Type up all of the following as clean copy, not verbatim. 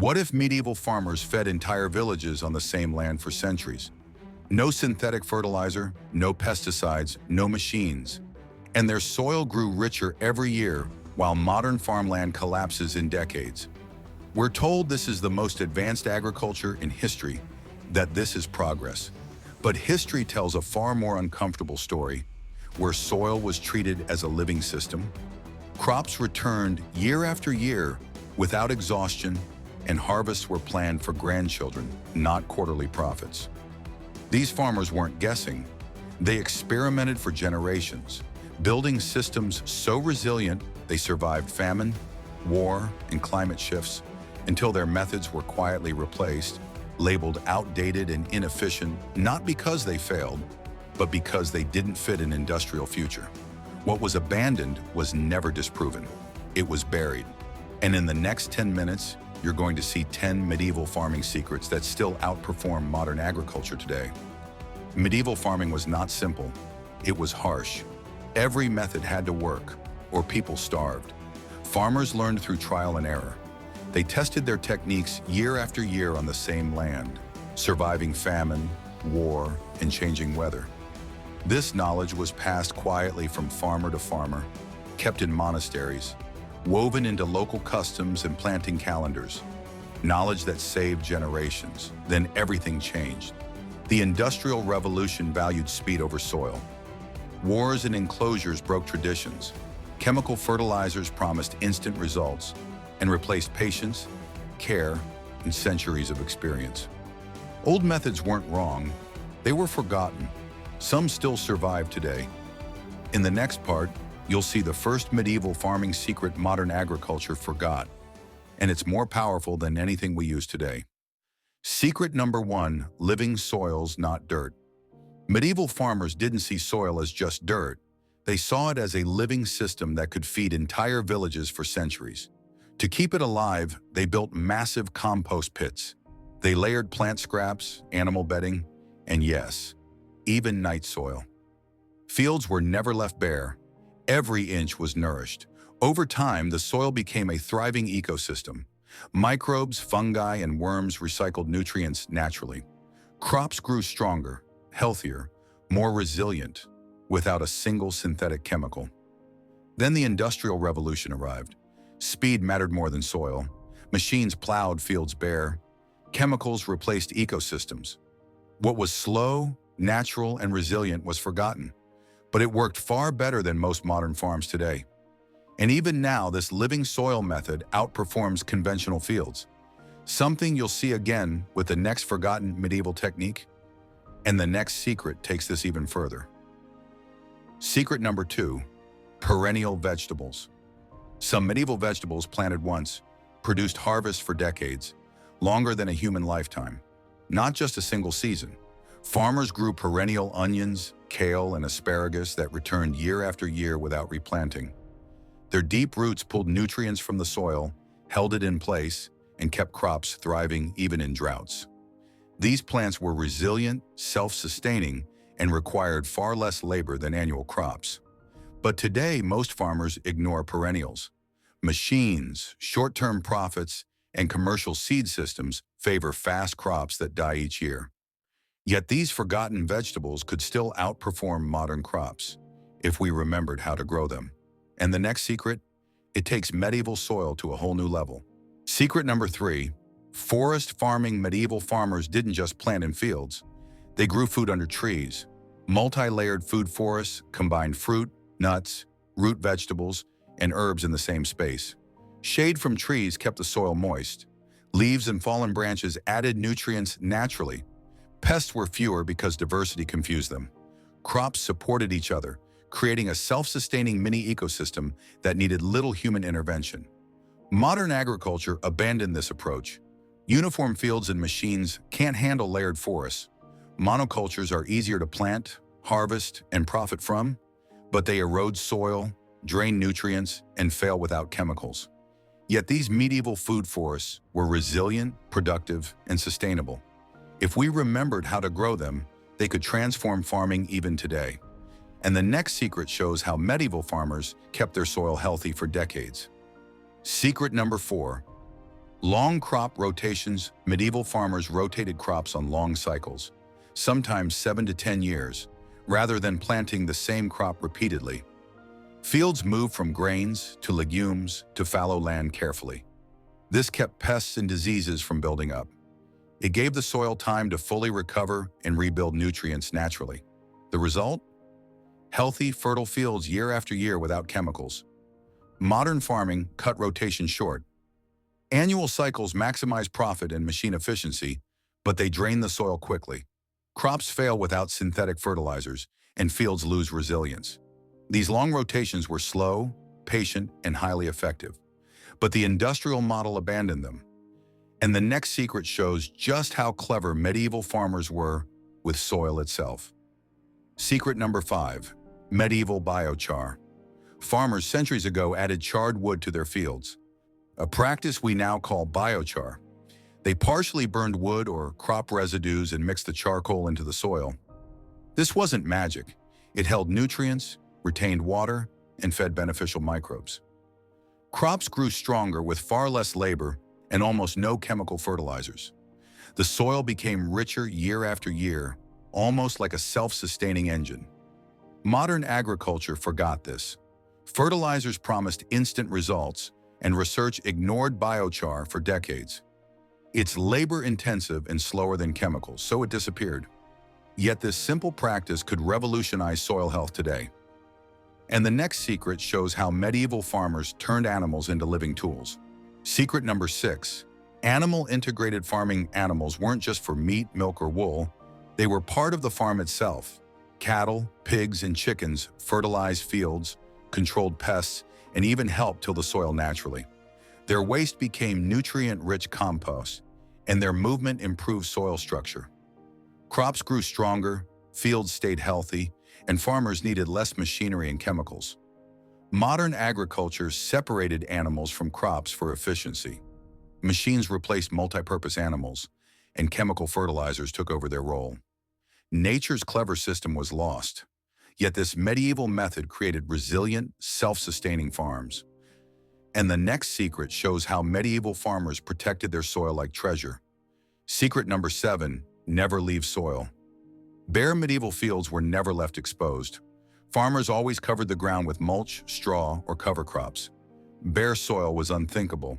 What if medieval farmers fed entire villages on the same land for centuries? No synthetic fertilizer, no pesticides, no machines. And their soil grew richer every year while modern farmland collapses in decades. We're told this is the most advanced agriculture in history, that this is progress. But history tells a far more uncomfortable story, where soil was treated as a living system. Crops returned year after year without exhaustion, and harvests were planned for grandchildren, not quarterly profits. These farmers weren't guessing. They experimented for generations, building systems so resilient they survived famine, war, and climate shifts until their methods were quietly replaced, labeled outdated and inefficient, not because they failed, but because they didn't fit an industrial future. What was abandoned was never disproven. It was buried. And in the next 10 minutes, you're going to see 10 medieval farming secrets that still outperform modern agriculture today. Medieval farming was not simple. It was harsh. Every method had to work, or people starved. Farmers learned through trial and error. They tested their techniques year after year on the same land, surviving famine, war, and changing weather. This knowledge was passed quietly from farmer to farmer, kept in monasteries, woven into local customs and planting calendars. Knowledge that saved generations. Then everything changed. The Industrial Revolution valued speed over soil. Wars and enclosures broke traditions. Chemical fertilizers promised instant results and replaced patience, care, and centuries of experience. Old methods weren't wrong. They were forgotten. Some still survive today. In the next part, you'll see the first medieval farming secret modern agriculture forgot, and it's more powerful than anything we use today. Secret number 1, living soils, not dirt. Medieval farmers didn't see soil as just dirt. They saw it as a living system that could feed entire villages for centuries. To keep it alive, they built massive compost pits. They layered plant scraps, animal bedding, and yes, even night soil. Fields were never left bare. Every inch was nourished. Over time, the soil became a thriving ecosystem. Microbes, fungi, and worms recycled nutrients naturally. Crops grew stronger, healthier, more resilient, without a single synthetic chemical. Then the Industrial Revolution arrived. Speed mattered more than soil. Machines plowed fields bare. Chemicals replaced ecosystems. What was slow, natural, and resilient was forgotten. But it worked far better than most modern farms today. And even now, this living soil method outperforms conventional fields. Something you'll see again with the next forgotten medieval technique. And the next secret takes this even further. Secret number 2, perennial vegetables. Some medieval vegetables planted once produced harvests for decades, longer than a human lifetime, not just a single season. Farmers grew perennial onions, kale, and asparagus that returned year after year without replanting. Their deep roots pulled nutrients from the soil, held it in place, and kept crops thriving even in droughts. These plants were resilient, self-sustaining, and required far less labor than annual crops. But today, most farmers ignore perennials. Machines, short-term profits, and commercial seed systems favor fast crops that die each year. Yet these forgotten vegetables could still outperform modern crops if we remembered how to grow them. And the next secret? It takes medieval soil to a whole new level. Secret number 3, forest farming. Medieval farmers didn't just plant in fields. They grew food under trees. Multi-layered food forests combined fruit, nuts, root vegetables, and herbs in the same space. Shade from trees kept the soil moist. Leaves and fallen branches added nutrients naturally. Pests were fewer because diversity confused them. Crops supported each other, creating a self-sustaining mini ecosystem that needed little human intervention. Modern agriculture abandoned this approach. Uniform fields and machines can't handle layered forests. Monocultures are easier to plant, harvest, and profit from, but they erode soil, drain nutrients, and fail without chemicals. Yet these medieval food forests were resilient, productive, and sustainable. If we remembered how to grow them, they could transform farming even today. And the next secret shows how medieval farmers kept their soil healthy for decades. Secret number 4, Long crop rotations. Medieval farmers rotated crops on long cycles, sometimes 7 to 10 years, rather than planting the same crop repeatedly. Fields moved from grains to legumes to fallow land carefully. This kept pests and diseases from building up. It gave the soil time to fully recover and rebuild nutrients naturally. The result? Healthy, fertile fields year after year without chemicals. Modern farming cut rotation short. Annual cycles maximize profit and machine efficiency, but they drain the soil quickly. Crops fail without synthetic fertilizers, and fields lose resilience. These long rotations were slow, patient, and highly effective. But the industrial model abandoned them. And the next secret shows just how clever medieval farmers were with soil itself. Secret number 5, medieval biochar. Farmers centuries ago added charred wood to their fields, a practice we now call biochar. They partially burned wood or crop residues and mixed the charcoal into the soil. This wasn't magic. It held nutrients, retained water, and fed beneficial microbes. Crops grew stronger with far less labor and almost no chemical fertilizers. The soil became richer year after year, almost like a self-sustaining engine. Modern agriculture forgot this. Fertilizers promised instant results, and research ignored biochar for decades. It's labor-intensive and slower than chemicals, so it disappeared. Yet this simple practice could revolutionize soil health today. And the next secret shows how medieval farmers turned animals into living tools. Secret number 6, animal-integrated farming. Animals weren't just for meat, milk, or wool. They were part of the farm itself. Cattle, pigs, and chickens fertilized fields, controlled pests, and even helped till the soil naturally. Their waste became nutrient-rich compost, and their movement improved soil structure. Crops grew stronger, fields stayed healthy, and farmers needed less machinery and chemicals. Modern agriculture separated animals from crops for efficiency. Machines replaced multi-purpose animals, and chemical fertilizers took over their role. Nature's clever system was lost. Yet this medieval method created resilient, self-sustaining farms. And the next secret shows how medieval farmers protected their soil like treasure. Secret number 7, never leave soil. Bare medieval fields were never left exposed. Farmers always covered the ground with mulch, straw, or cover crops. Bare soil was unthinkable.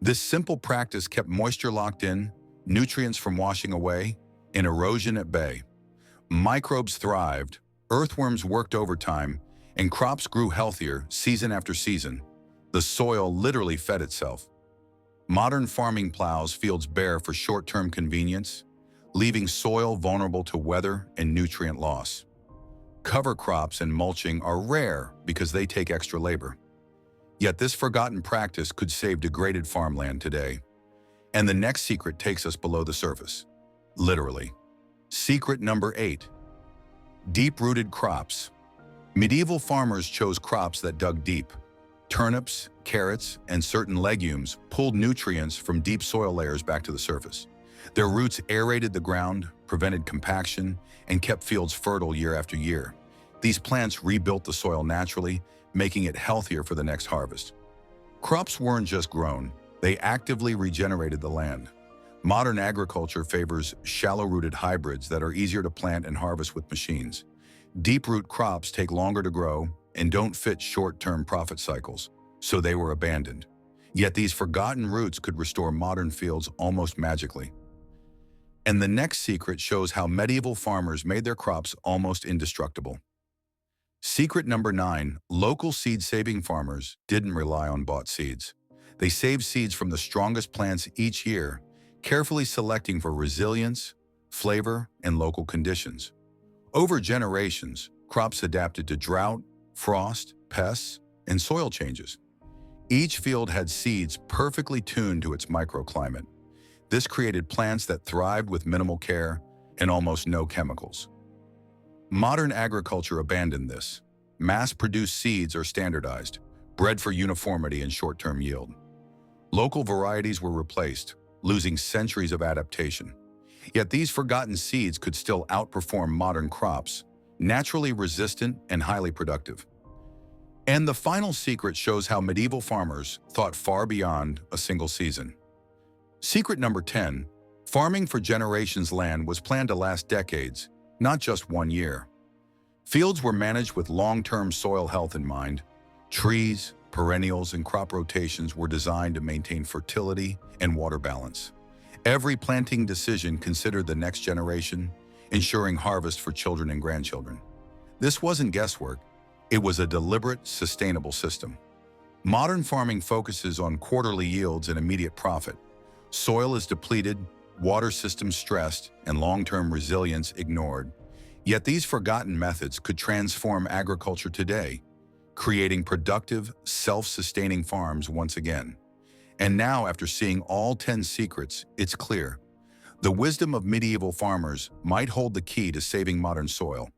This simple practice kept moisture locked in, nutrients from washing away, and erosion at bay. Microbes thrived, earthworms worked overtime, and crops grew healthier season after season. The soil literally fed itself. Modern farming plows fields bare for short-term convenience, leaving soil vulnerable to weather and nutrient loss. Cover crops and mulching are rare because they take extra labor. Yet this forgotten practice could save degraded farmland today. And the next secret takes us below the surface. Literally. Secret number 8. Deep-rooted crops. Medieval farmers chose crops that dug deep. Turnips, carrots, and certain legumes pulled nutrients from deep soil layers back to the surface. Their roots aerated the ground, prevented compaction, and kept fields fertile year after year. These plants rebuilt the soil naturally, making it healthier for the next harvest. Crops weren't just grown, they actively regenerated the land. Modern agriculture favors shallow-rooted hybrids that are easier to plant and harvest with machines. Deep-root crops take longer to grow and don't fit short-term profit cycles, so they were abandoned. Yet these forgotten roots could restore modern fields almost magically. And the next secret shows how medieval farmers made their crops almost indestructible. Secret number 9, local seed-saving farmers didn't rely on bought seeds. They saved seeds from the strongest plants each year, carefully selecting for resilience, flavor, and local conditions. Over generations, crops adapted to drought, frost, pests, and soil changes. Each field had seeds perfectly tuned to its microclimate. This created plants that thrived with minimal care and almost no chemicals. Modern agriculture abandoned this. Mass-produced seeds are standardized, bred for uniformity and short-term yield. Local varieties were replaced, losing centuries of adaptation. Yet these forgotten seeds could still outperform modern crops, naturally resistant and highly productive. And the final secret shows how medieval farmers thought far beyond a single season. Secret number 10. Farming for generations. Land was planned to last decades, not just 1 year. Fields were managed with long-term soil health in mind. Trees, perennials, and crop rotations were designed to maintain fertility and water balance. Every planting decision considered the next generation, ensuring harvest for children and grandchildren. This wasn't guesswork. It was a deliberate, sustainable system. Modern farming focuses on quarterly yields and immediate profit. Soil is depleted, water systems stressed, and long-term resilience ignored. Yet these forgotten methods could transform agriculture today, creating productive, self-sustaining farms once again. And now, after seeing all 10 secrets, it's clear. The wisdom of medieval farmers might hold the key to saving modern soil.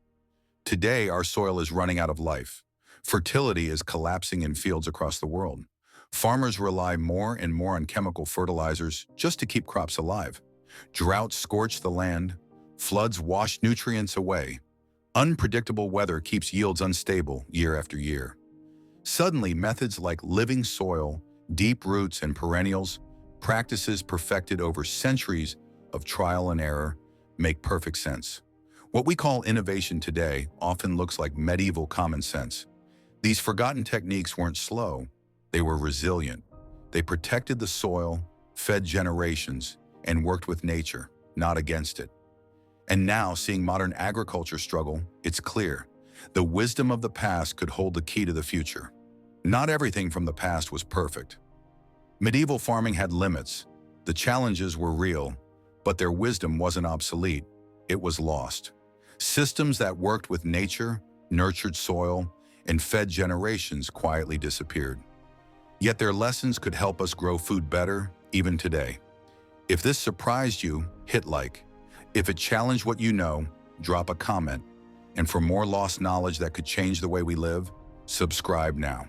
Today, our soil is running out of life. Fertility is collapsing in fields across the world. Farmers rely more and more on chemical fertilizers just to keep crops alive. Droughts scorch the land, floods wash nutrients away. Unpredictable weather keeps yields unstable year after year. Suddenly, methods like living soil, deep roots, and perennials, practices perfected over centuries of trial and error, make perfect sense. What we call innovation today often looks like medieval common sense. These forgotten techniques weren't slow, they were resilient. They protected the soil, fed generations, and worked with nature, not against it. And now, seeing modern agriculture struggle, it's clear. The wisdom of the past could hold the key to the future. Not everything from the past was perfect. Medieval farming had limits. The challenges were real, but their wisdom wasn't obsolete. It was lost. Systems that worked with nature, nurtured soil, and fed generations quietly disappeared. Yet their lessons could help us grow food better, even today. If this surprised you, hit like. If it challenged what you know, drop a comment. And for more lost knowledge that could change the way we live, subscribe now.